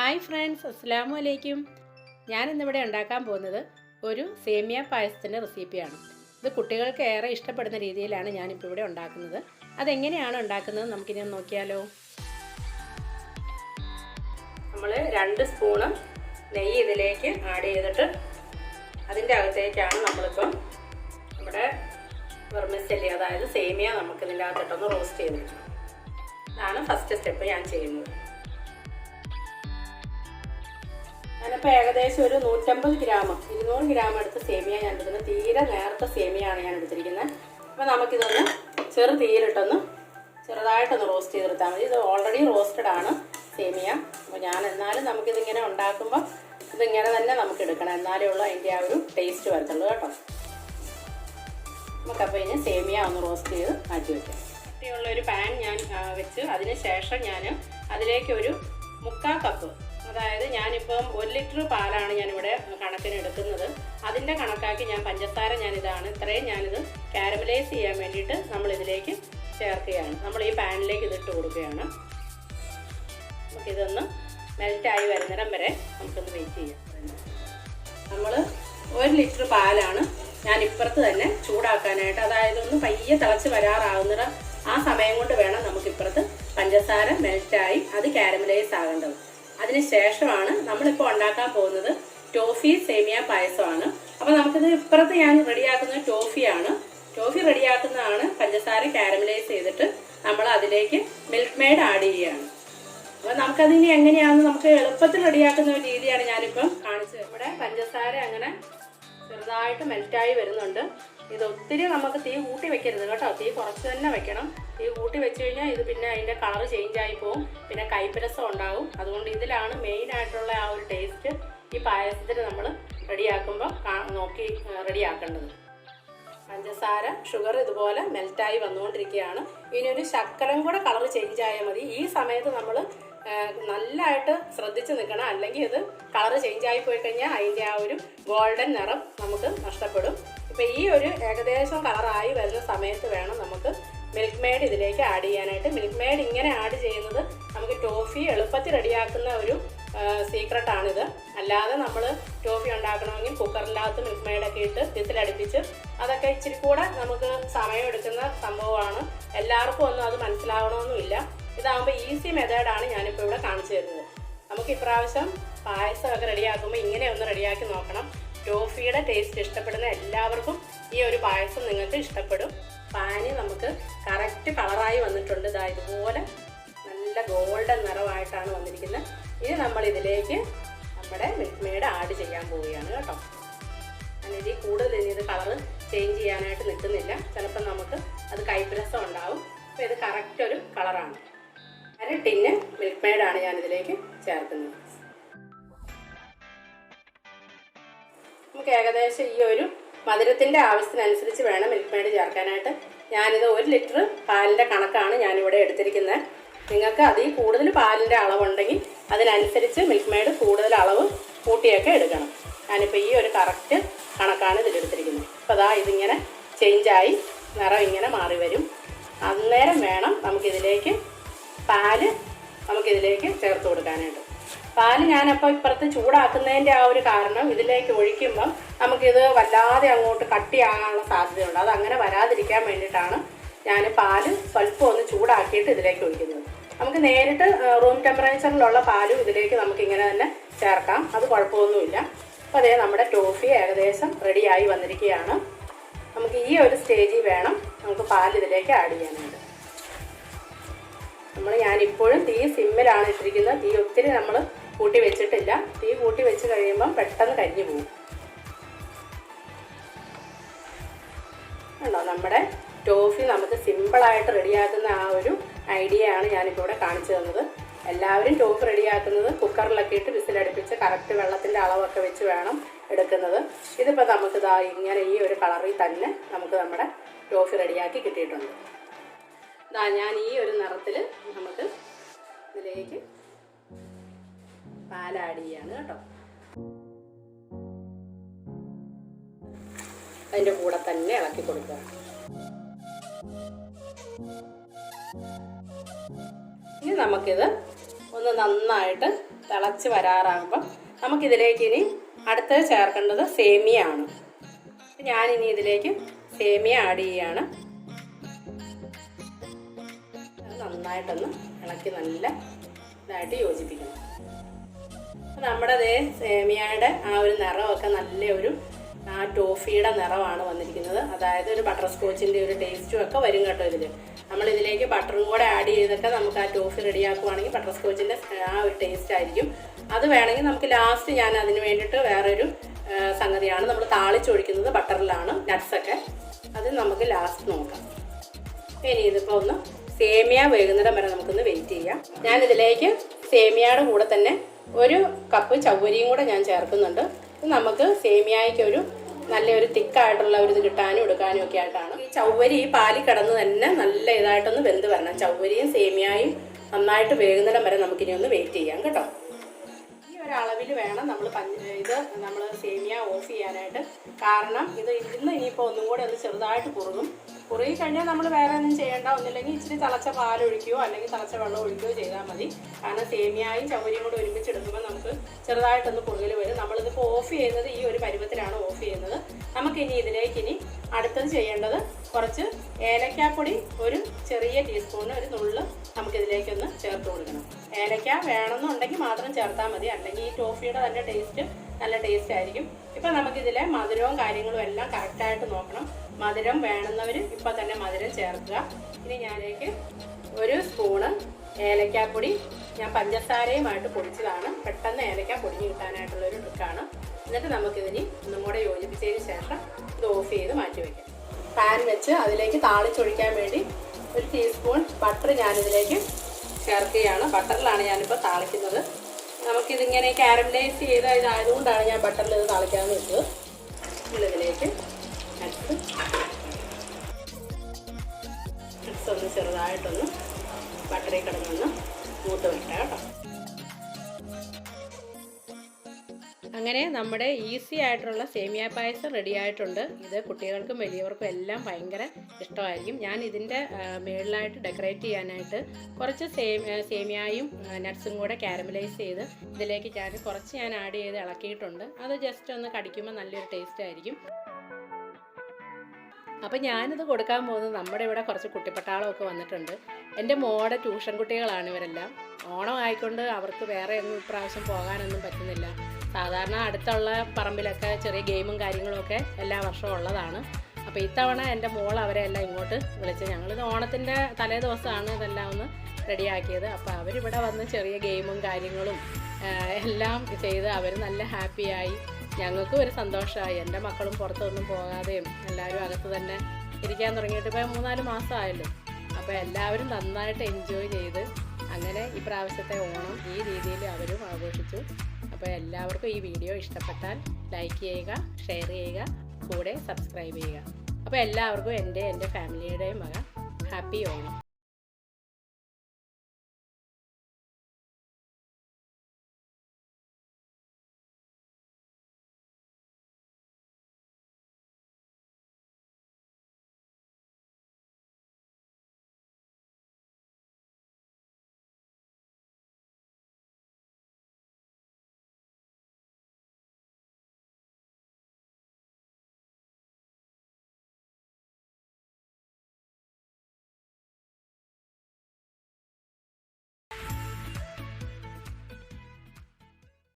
Hi friends, അസ്സലാമു അലൈക്കും. ഞാനിന്നിവിടെ ഉണ്ടാക്കാൻ പോകുന്നത് ഒരു സേമിയ പായസത്തിൻ്റെ റെസിപ്പിയാണ്. ഇത് കുട്ടികൾക്ക് ഏറെ ഇഷ്ടപ്പെടുന്ന രീതിയിലാണ് ഞാനിപ്പോൾ ഇവിടെ ഉണ്ടാക്കുന്നത്. അതെങ്ങനെയാണ് ഉണ്ടാക്കുന്നത് നമുക്കിനി നോക്കിയാലോ. നമ്മൾ 2 സ്പൂണ് നെയ്യ് ഇതിലേക്ക് ആഡ് ചെയ്തിട്ട് അതിൻ്റെ അകത്തേക്കാണ് നമ്മളിപ്പം നമ്മുടെ വെർമിസെല്ലി, അതായത് സേമിയ, നമുക്ക് ഇതിൻ്റെ അകത്തിട്ടൊന്ന് റോസ്റ്റ് ചെയ്തെടുക്കണം. ഇതാണ് ഫസ്റ്റ് സ്റ്റെപ്പ് ഞാൻ ചെയ്യുന്നത്. ഞാനിപ്പോൾ ഏകദേശം ഒരു 150 ഗ്രാം 200 ഗ്രാം എടുത്ത് സേമിയ ഞാൻ എടുക്കുന്നത്. തീരെ നേരത്തെ സേമിയാണ് ഞാൻ എടുത്തിരിക്കുന്നത്. അപ്പോൾ നമുക്കിതൊന്ന് ചെറു തീയിലിട്ടൊന്ന് ചെറുതായിട്ടൊന്ന് റോസ്റ്റ് ചെയ്തെടുത്താൽ മതി. ഇത് ഓൾറെഡി റോസ്റ്റഡ് ആണ് സേമിയ. അപ്പോൾ ഞാൻ എന്നാലും നമുക്കിതിങ്ങനെ ഉണ്ടാക്കുമ്പോൾ ഇതിങ്ങനെ തന്നെ നമുക്ക് എടുക്കണം, എന്നാലേ ഉള്ളൂ അതിൻ്റെ ആ ഒരു ടേസ്റ്റ് വരത്തുള്ളൂ കേട്ടോ. നമുക്കപ്പോൾ ഇനി സേമിയ ഒന്ന് റോസ്റ്റ് ചെയ്ത് മാറ്റി വയ്ക്കാം. കട്ടിയുള്ളൊരു പാൻ ഞാൻ വെച്ച് അതിന് ശേഷം ഞാൻ അതിലേക്ക് ഒരു 3/4 കപ്പ്, അതായത് ഞാനിപ്പം 1 ലിറ്റർ പാലാണ് ഞാനിവിടെ കണക്കിന് എടുക്കുന്നത്. അതിൻ്റെ കണക്കാക്കി ഞാൻ പഞ്ചസാര ഇത്രയും ഞാനിത് കാരമലൈസ് ചെയ്യാൻ വേണ്ടിയിട്ട് നമ്മളിതിലേക്ക് ചേർക്കുകയാണ്. നമ്മൾ ഈ പാനിലേക്ക് ഇതിട്ട് കൊടുക്കുകയാണ്. നമുക്കിതൊന്ന് മെൽറ്റായി വരുന്നിടം വരെ നമുക്കൊന്ന് വെയിറ്റ് ചെയ്യാം. നമ്മൾ 1 ലിറ്റർ പാലാണ് ഞാൻ ഇപ്പുറത്ത് തന്നെ ചൂടാക്കാനായിട്ട്, അതായത് ഒന്ന് പയ്യെ തിളച്ച് വരാറാവുന്നിടം ആ സമയം കൊണ്ട് വേണം നമുക്കിപ്പുറത്ത് പഞ്ചസാര മെൽറ്റായി അത് കാരമലൈസ് ആകേണ്ടത്. അതിനുശേഷമാണ് നമ്മളിപ്പോൾ ഉണ്ടാക്കാൻ പോകുന്നത് ടോഫി സേമിയ പായസമാണ്. അപ്പോൾ നമുക്കിത് ഇപ്പുറത്ത് ഞാൻ റെഡിയാക്കുന്നത് ടോഫിയാണ്. ടോഫി റെഡിയാക്കുന്നതാണ് പഞ്ചസാര കാരമലൈസ് ചെയ്തിട്ട് നമ്മൾ അതിലേക്ക് മിൽക്ക് മെയ്ഡ് ആഡ് ചെയ്യുകയാണ്. അപ്പോൾ നമുക്കതിനി എങ്ങനെയാണെന്ന് നമുക്ക് എളുപ്പത്തിൽ റെഡിയാക്കുന്ന ഒരു രീതിയാണ് ഞാനിപ്പം കാണിച്ചത്. ഇവിടെ പഞ്ചസാര അങ്ങനെ ചെറുതായിട്ട് മെൽറ്റായി വരുന്നുണ്ട്. ഇത് ഒത്തിരി നമുക്ക് തീ കൂട്ടി വെക്കരുത് കേട്ടോ, തീ കുറച്ച് തന്നെ വെക്കണം. തീ കൂട്ടി വെച്ച് കഴിഞ്ഞാൽ ഇത് പിന്നെ അതിൻ്റെ കളർ ചേഞ്ച് ആയി പോവും, പിന്നെ കയ്പരസം ഉണ്ടാവും. അതുകൊണ്ട് ഇതിലാണ് മെയിനായിട്ടുള്ള ആ ഒരു ടേസ്റ്റ് ഈ പായസത്തിന് നമ്മൾ റെഡിയാക്കുമ്പോൾ നോക്കി റെഡിയാക്കേണ്ടത്. പഞ്ചസാര ഷുഗർ ഇതുപോലെ മെൽറ്റായി വന്നുകൊണ്ടിരിക്കുകയാണ്. ഇനി ഒരു ശക്കലം കൂടെ കളർ ചേഞ്ച് ആയാൽ മതി. ഈ സമയത്ത് നമ്മൾ നല്ലതായിട്ട് ശ്രദ്ധിച്ച് നിൽക്കണം, അല്ലെങ്കിൽ ഇത് കളർ ചേഞ്ച് ആയി പോയി കഴിഞ്ഞാൽ അതിൻ്റെ ആ ഒരു ഗോൾഡൻ നിറം നമുക്ക് നഷ്ടപ്പെടും. ഇപ്പം ഈ ഒരു ഏകദേശം കളറായി വരുന്ന സമയത്ത് വേണം നമുക്ക് മിൽക്ക് മെയ്ഡ് ഇതിലേക്ക് ആഡ് ചെയ്യാനായിട്ട്. മിൽക്ക് മെയ്ഡ് ഇങ്ങനെ ആഡ് ചെയ്യുന്നത് നമുക്ക് ടോഫി എളുപ്പത്തിൽ റെഡിയാക്കുന്ന ഒരു സീക്രട്ടാണിത്. അല്ലാതെ നമ്മൾ ടോഫി ഉണ്ടാക്കണമെങ്കിൽ കുക്കറിനകത്ത് മിൽക്ക് മെയ്ഡൊക്കെ ഇട്ട് വിസിലടുപ്പിച്ച് അതൊക്കെ ഇച്ചിരി കൂടെ നമുക്ക് സമയമെടുക്കുന്ന സംഭവമാണ്. എല്ലാവർക്കും ഒന്നും അത് മനസ്സിലാവണമെന്നുമില്ല. ഇതാകുമ്പോൾ ഈസി മെത്തേഡാണ് ഞാനിപ്പോൾ ഇവിടെ കാണിച്ചു തരുന്നത്. നമുക്ക് ഇപ്രാവശ്യം പായസമൊക്കെ റെഡിയാക്കുമ്പോൾ ഇങ്ങനെ ഒന്ന് റെഡിയാക്കി നോക്കണം. ടോഫിയുടെ ടേസ്റ്റ് ഇഷ്ടപ്പെടുന്ന എല്ലാവർക്കും ഈ ഒരു പായസം നിങ്ങൾക്ക് ഇഷ്ടപ്പെടും. പാനി നമുക്ക് കറക്റ്റ് കളറായി വന്നിട്ടുണ്ട്. ഇതാ ഇതുപോലെ നല്ല ഗോൾഡൻ നിറമായിട്ടാണ് വന്നിരിക്കുന്നത്. ഇനി നമ്മൾ ഇതിലേക്ക് നമ്മുടെ മിൽക്ക് മെയ്ഡ് ആഡ് ചെയ്യാൻ പോവുകയാണ് കേട്ടോ. ഞാനിതിൽ കൂടുതൽ ഇനി ഇത് കളറ് ചേഞ്ച് ചെയ്യാനായിട്ട് നിൽക്കുന്നില്ല. ചിലപ്പോൾ നമുക്ക് അത് കയ്പരസം ഉണ്ടാവും. അപ്പോൾ ഇത് കറക്റ്റ് ഒരു കളറാണ്. 1 ടിന്ന് മിൽക്ക് മെയ്ഡാണ് ഞാനിതിലേക്ക് ചേർക്കുന്നത്. നമുക്ക് ഏകദേശം ഈ ഒരു മധുരത്തിൻ്റെ ആവശ്യത്തിനനുസരിച്ച് വേണം മിൽക്ക് മെയ്ഡ് ചേർക്കാനായിട്ട്. ഞാനിത് 1 ലിറ്റർ പാലിൻ്റെ കണക്കാണ് ഞാനിവിടെ എടുത്തിരിക്കുന്നത്. നിങ്ങൾക്ക് അതിൽ കൂടുതൽ പാലിൻ്റെ അളവുണ്ടെങ്കിൽ അതിനനുസരിച്ച് മിൽക്ക് മെയ്ഡ് കൂടുതൽ അളവ് കൂട്ടിയൊക്കെ എടുക്കണം. ഞാനിപ്പോൾ ഈ ഒരു കറക്റ്റ് കണക്കാണ് ഇതിലെടുത്തിരിക്കുന്നത്. അപ്പോൾ അതാ ഇതിങ്ങനെ ചേഞ്ചായി നിറം ഇങ്ങനെ മാറി വരും. അന്നേരം വേണം നമുക്കിതിലേക്ക് പാല് ചേർത്ത് കൊടുക്കാനായിട്ട്. പാല് ഞാനപ്പോൾ ഇപ്പുറത്ത് ചൂടാക്കുന്നതിൻ്റെ ആ ഒരു കാരണം ഇതിലേക്ക് ഒഴിക്കുമ്പം നമുക്കിത് വല്ലാതെ അങ്ങോട്ട് കട്ടിയാകാനുള്ള സാധ്യതയുണ്ട്. അതങ്ങനെ വരാതിരിക്കാൻ വേണ്ടിയിട്ടാണ് ഞാൻ പാല് സ്വല്പം ഒന്ന് ചൂടാക്കിയിട്ട് ഇതിലേക്ക് ഒഴിക്കുന്നത്. നമുക്ക് നേരിട്ട് റൂം ടെമ്പറേച്ചറിലുള്ള പാലും ഇതിലേക്ക് നമുക്കിങ്ങനെ തന്നെ ചേർക്കാം, അത് കുഴപ്പമൊന്നുമില്ല. അപ്പോൾ അതേ നമ്മുടെ ടോഫി ഏകദേശം റെഡിയായി വന്നിരിക്കുകയാണ്. നമുക്ക് ഈ ഒരു സ്റ്റേജിൽ വേണം നമുക്ക് പാൽ ഇതിലേക്ക് ആഡ് ചെയ്യാനായിട്ട്. ഞാനിപ്പോഴും തീ സിമ്മിലാണ് ഇട്ടിരിക്കുന്നത്. തീ ഒത്തിരി നമ്മൾ കൂട്ടി വെച്ചിട്ടില്ല. തീ കൂട്ടി വെച്ച് കഴിയുമ്പം പെട്ടെന്ന് കരിഞ്ഞു പോകും. ഉണ്ടോ, നമ്മുടെ ടോഫി നമുക്ക് സിമ്പിളായിട്ട് റെഡിയാക്കുന്ന ആ ഒരു ഐഡിയ ആണ് ഞാനിപ്പോൾ ഇവിടെ കാണിച്ചു തന്നത്. എല്ലാവരും ടോഫി റെഡിയാക്കുന്നത് കുക്കറിലൊക്കെ ഇട്ട് വിസിലടുപ്പിച്ച് കറക്റ്റ് വെള്ളത്തിൻ്റെ അളവൊക്കെ വെച്ച് വേണം എടുക്കുന്നത്. ഇതിപ്പോൾ നമുക്കിതാ ഇങ്ങനെ ഈ ഒരു കളറിൽ തന്നെ നമുക്ക് നമ്മുടെ ടോഫി റെഡിയാക്കി കിട്ടിയിട്ടുണ്ട്. ഇതാ ഞാൻ ഈ ഒരു നിറത്തിൽ നമുക്ക് ഇതിലേക്ക് പാൽ ആഡ് ചെയ്യാണ് കേട്ടോ. അതിൻ്റെ കൂടെ തന്നെ ഇളക്കി കൊടുക്കുക. ഇനി നമുക്കിത് ഒന്ന് നന്നായിട്ട് തിളച്ച് വരാറാകുമ്പം നമുക്കിതിലേക്ക് ഇനി അടുത്തത് ചേർക്കേണ്ടത് സേമിയ ആണ്. ഞാനിനി ഇതിലേക്ക് സേമിയ ആഡ് ചെയ്യുകയാണ്. നന്നായിട്ടൊന്ന് ഇളക്കി നല്ല ഇതായിട്ട് യോജിപ്പിക്കണം. നമ്മുടെ സേമിയയുടെ ആ ഒരു നിറമൊക്കെ നല്ലൊരു ആ ടോഫിയുടെ നിറമാണ് വന്നിരിക്കുന്നത്. അതായത് ഒരു ബട്ടർ സ്കോച്ചിൻ്റെ ഒരു ടേസ്റ്റും ഒക്കെ വരും കേട്ടോ ഇതിൽ. നമ്മളിതിലേക്ക് ബട്ടറും കൂടെ ആഡ് ചെയ്തൊക്കെ നമുക്ക് ആ ടോഫി റെഡിയാക്കുവാണെങ്കിൽ ബട്ടർ സ്കോച്ചിൻ്റെ ആ ഒരു ടേസ്റ്റ് ആയിരിക്കും. അത് വേണമെങ്കിൽ നമുക്ക് ലാസ്റ്റ് ഞാൻ അതിന് വേണ്ടിയിട്ട് വേറൊരു സംഗതിയാണ് നമ്മൾ താളിച്ചൊഴിക്കുന്നത് ബട്ടറിലാണ് നട്ട്സൊക്കെ. അത് നമുക്ക് ലാസ്റ്റ് നോക്കാം. ഇനി ഇതിപ്പോൾ ഒന്ന് സേമിയ വേകുന്നിടം വരെ നമുക്കൊന്ന് വെയിറ്റ് ചെയ്യാം. ഞാനിതിലേക്ക് സേമിയയുടെ കൂടെ തന്നെ 1 കപ്പ് ചവ്വരിയും കൂടെ ഞാൻ ചേർക്കുന്നുണ്ട്. നമുക്ക് സേമിയയ്ക്ക് ഒരു നല്ലൊരു തിക്കായിട്ടുള്ള ഒരു ഇത് കിട്ടാനും എടുക്കാനും ഒക്കെ ആയിട്ടാണ്. ഈ ചവ്വരി ഈ പാലിൽ കിടന്ന് തന്നെ നല്ല ഇതായിട്ടൊന്ന് വെന്ത് വരണം. ചവ്വരിയും സേമിയയും നന്നായിട്ട് വേകുന്നിടം വരെ നമുക്കിനി ഒന്ന് വെയിറ്റ് ചെയ്യാം കേട്ടോ. ഈ ഒരളവിൽ വേണം നമ്മൾ സേമിയ ഓഫ് ചെയ്യാനായിട്ട്. കാരണം ഇനിയിപ്പോൾ ഒന്നും കൂടെ ഒന്ന് ചെറുതായിട്ട് കുറുകി കഴിഞ്ഞാൽ നമ്മൾ വേറെ ഒന്നും ചെയ്യേണ്ട. ഒന്നില്ലെങ്കിൽ ഇച്ചിരി തിളച്ച പാലൊഴിക്കുകയോ അല്ലെങ്കിൽ തിളച്ച വെള്ളം ഒഴിക്കുകയോ ചെയ്താൽ മതി. കാരണം സേമിയയും ചവ്വരിയും കൂടെ ഒരുമിച്ചെടുക്കുമ്പോൾ നമുക്ക് ചെറുതായിട്ടൊന്ന് കുറുകൽ വരും. നമ്മളിതിപ്പോൾ ഓഫ് ചെയ്യുന്നത് ഈ ഒരു പരുവത്തിലാണ് ഓഫ് ചെയ്യുന്നത്. നമുക്കിനി ഇതിലേക്ക് അടുത്തത് ചെയ്യേണ്ടത് കുറച്ച് ഏലക്കാപ്പൊടി ഒരു ചെറിയ ടീസ്പൂണ് ഒരു നുള്ള് നമുക്കിതിലേക്കൊന്ന് ചേർത്ത് കൊടുക്കണം. ഏലക്ക വേണമെന്നുണ്ടെങ്കിൽ മാത്രം ചേർത്താൽ മതി. അല്ലെങ്കിൽ ഈ ടോഫിയുടെ തന്നെ ടേസ്റ്റ് നല്ല ടേസ്റ്റ് ആയിരിക്കും. ഇപ്പം നമുക്കിതിലെ മധുരവും കാര്യങ്ങളും എല്ലാം കറക്റ്റായിട്ട് നോക്കണം. മധുരം വേണമെന്നവർ ഇപ്പം തന്നെ മധുരം ചേർക്കുക. ഇനി ഞാനേക്ക് 1 സ്പൂണ് ഏലക്കാപ്പൊടി ഞാൻ പഞ്ചസാരയുമായിട്ട് പൊടിച്ചതാണ്. പെട്ടെന്ന് ഏലക്ക പൊടിഞ്ഞ് കിട്ടാനായിട്ടുള്ളൊരു ട്രിക്കാണ്. എന്നിട്ട് നമുക്കിതിന് ഒന്നും കൂടെ യോജിപ്പിച്ചതിന് ശേഷം ഇത് ഓഫ് ചെയ്ത് മാറ്റി വയ്ക്കാം. പാൻ വെച്ച് അതിലേക്ക് താളിച്ചൊഴിക്കാൻ വേണ്ടി 1 ടീസ്പൂൺ ബട്ടർ ഞാനിതിലേക്ക് ചേർക്കുകയാണ്. ബട്ടറിലാണ് ഞാനിപ്പോൾ താളിക്കുന്നത്. നമുക്കിതിങ്ങനെ കാരമലൈസ് ചെയ്ത ഇതായതുകൊണ്ടാണ് ഞാൻ ബട്ടറിൽ ഇത് താളിക്കാമെന്ന് വെച്ചത്. ഇതിലേക്ക് നട്ട്സ് ഒന്ന് ചെറുതായിട്ടൊന്ന് ബട്ടറിൽ കിടന്നൊന്ന് മൂത്ത് വെക്കാം കേട്ടോ. അങ്ങനെ നമ്മുടെ ഈസി ആയിട്ടുള്ള സേമിയ പായസം റെഡി ആയിട്ടുണ്ട്. ഇത് കുട്ടികൾക്കും വലിയവർക്കും എല്ലാം ഭയങ്കര ഇഷ്ടമായിരിക്കും. ഞാൻ ഇതിൻ്റെ മുകളിലായിട്ട് ഡെക്കറേറ്റ് ചെയ്യാനായിട്ട് കുറച്ച് സേമിയയും നട്ട്സും കൂടെ കാരമലൈസ് ചെയ്ത് ഇതിലേക്ക് ഞാൻ ആഡ് ചെയ്ത് ഇളക്കിയിട്ടുണ്ട്. അത് ജസ്റ്റ് ഒന്ന് കടിക്കുമ്പോൾ നല്ലൊരു ടേസ്റ്റ് ആയിരിക്കും. അപ്പം ഞാനിത് കൊടുക്കാൻ പോകുന്നത് നമ്മുടെ ഇവിടെ കുറച്ച് കുട്ടിപ്പട്ടാളമൊക്കെ വന്നിട്ടുണ്ട്. എൻ്റെ മോടെ ട്യൂഷൻ കുട്ടികളാണ് ഇവരെല്ലാം. ഓണം ആയിക്കൊണ്ട് അവർക്ക് വേറെ ഒന്നും ഇപ്രാവശ്യം പോകാനൊന്നും പറ്റുന്നില്ല. സാധാരണ അടുത്തുള്ള പറമ്പിലൊക്കെ ചെറിയ ഗെയിമും കാര്യങ്ങളുമൊക്കെ എല്ലാ വർഷവും ഉള്ളതാണ്. അപ്പോൾ ഇത്തവണ എൻ്റെ മോൾ അവരെ എല്ലാം ഇങ്ങോട്ട് വിളിച്ച് ഞങ്ങളിത് ഓണത്തിൻ്റെ തലേ ദിവസമാണ് ഇതെല്ലാം ഒന്ന് റെഡിയാക്കിയത്. അപ്പോൾ അവരിവിടെ വന്ന് ചെറിയ ഗെയിമും കാര്യങ്ങളും എല്ലാം ചെയ്ത് അവർ നല്ല ഹാപ്പിയായി. ഞങ്ങൾക്കും ഒരു സന്തോഷമായി. എൻ്റെ മക്കളും പുറത്തൊന്നും പോകാതെയും എല്ലാവരും അകത്ത് തന്നെ ഇരിക്കാൻ തുടങ്ങിയിട്ട് ഇപ്പോൾ 3-4 മാസമായല്ലോ. അപ്പോൾ എല്ലാവരും നന്നായിട്ട് എൻജോയ് ചെയ്ത് അങ്ങനെ ഈ പ്രാവശ്യത്തെ ഓണം ഈ രീതിയിൽ അവരും ആഘോഷിച്ചു. അപ്പോൾ എല്ലാവർക്കും ഈ വീഡിയോ ഇഷ്ടപ്പെട്ടാൽ ലൈക്ക് ചെയ്യുക, ഷെയർ ചെയ്യുക, കൂടെ സബ്സ്ക്രൈബ് ചെയ്യുക. അപ്പോൾ എല്ലാവർക്കും എൻ്റെ ഫാമിലിയുടെയും വക ഹാപ്പി ഓണം.